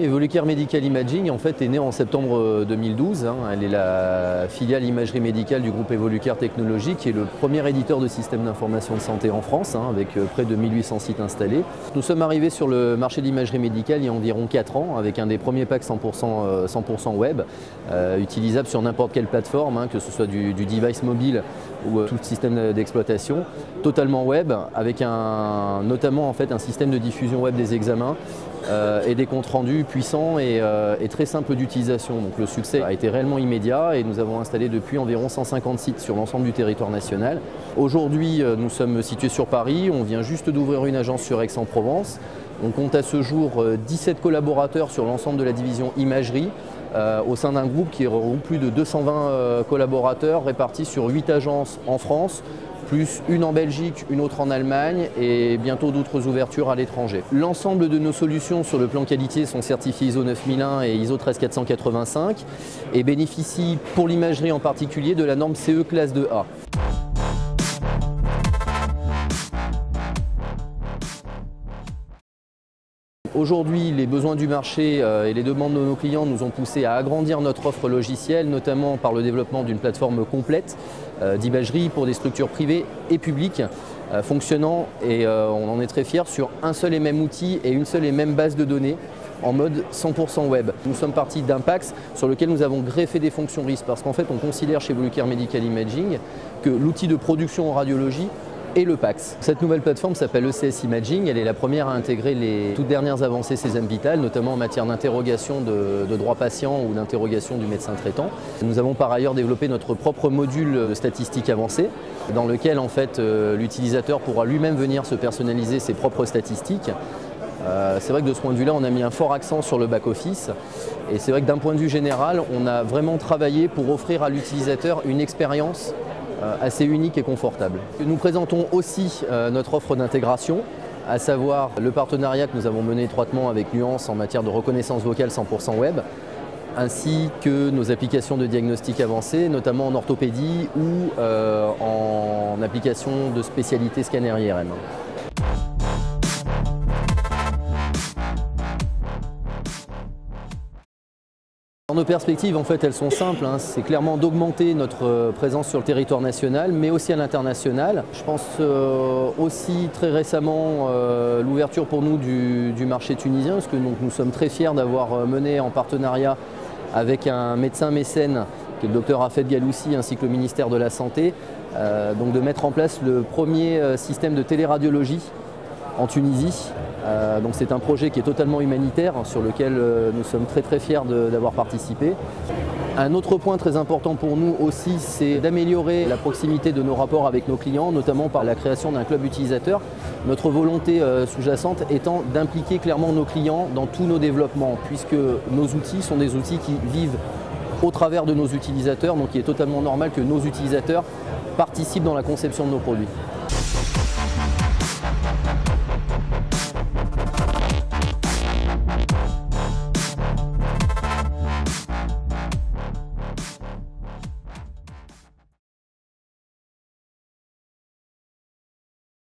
Evolucare Medical Imaging en fait est née en septembre 2012. Elle est la filiale imagerie médicale du groupe Evolucare Technologies, qui est le premier éditeur de systèmes d'information de santé en France, avec près de 1800 sites installés. Nous sommes arrivés sur le marché de l'imagerie médicale il y a environ 4 ans, avec un des premiers packs 100% web, utilisable sur n'importe quelle plateforme, que ce soit du device mobile ou tout système d'exploitation, totalement web, avec notamment en fait, un système de diffusion web des examens et des comptes rendus puissants et très simples d'utilisation. Donc le succès a été réellement immédiat et nous avons installé depuis environ 150 sites sur l'ensemble du territoire national. Aujourd'hui, nous sommes situés sur Paris, on vient juste d'ouvrir une agence sur Aix-en-Provence. On compte à ce jour 17 collaborateurs sur l'ensemble de la division imagerie, au sein d'un groupe qui regroupe plus de 220 collaborateurs répartis sur 8 agences en France, plus une en Belgique, une autre en Allemagne et bientôt d'autres ouvertures à l'étranger. L'ensemble de nos solutions sur le plan qualité sont certifiées ISO 9001 et ISO 13485 et bénéficient pour l'imagerie en particulier de la norme CE classe 2A. Aujourd'hui, les besoins du marché et les demandes de nos clients nous ont poussé à agrandir notre offre logicielle, notamment par le développement d'une plateforme complète d'imagerie pour des structures privées et publiques, fonctionnant, et on en est très fiers, sur un seul et même outil et une seule et même base de données en mode 100% web. Nous sommes partis d'un PACS sur lequel nous avons greffé des fonctions RIS parce qu'en fait on considère chez Evolucare Medical Imaging que l'outil de production en radiologie et le PACS. Cette nouvelle plateforme s'appelle ECS Imaging, elle est la première à intégrer les toutes dernières avancées Césame Vital, notamment en matière d'interrogation de droit patient ou d'interrogation du médecin traitant. Nous avons par ailleurs développé notre propre module de statistiques avancées, dans lequel en fait l'utilisateur pourra lui-même venir se personnaliser ses propres statistiques. C'est vrai que de ce point de vue-là, on a mis un fort accent sur le back-office et c'est vrai que d'un point de vue général, on a vraiment travaillé pour offrir à l'utilisateur une expérience assez unique et confortable. Nous présentons aussi notre offre d'intégration, à savoir le partenariat que nous avons mené étroitement avec Nuance en matière de reconnaissance vocale 100% web, ainsi que nos applications de diagnostic avancées, notamment en orthopédie ou en application de spécialité scanner IRM. Nos perspectives, en fait, elles sont simples. C'est clairement d'augmenter notre présence sur le territoire national, mais aussi à l'international. Je pense aussi très récemment l'ouverture pour nous du marché tunisien, parce que nous sommes très fiers d'avoir mené en partenariat avec un médecin mécène, qui est le docteur Hafed Galoussi, ainsi que le ministère de la Santé, donc de mettre en place le premier système de téléradiologie en Tunisie. Donc c'est un projet qui est totalement humanitaire, sur lequel nous sommes très fiers d'avoir participé. Un autre point très important pour nous aussi, c'est d'améliorer la proximité de nos rapports avec nos clients, notamment par la création d'un club utilisateur. Notre volonté sous-jacente étant d'impliquer clairement nos clients dans tous nos développements, puisque nos outils sont des outils qui vivent au travers de nos utilisateurs, donc il est totalement normal que nos utilisateurs participent dans la conception de nos produits.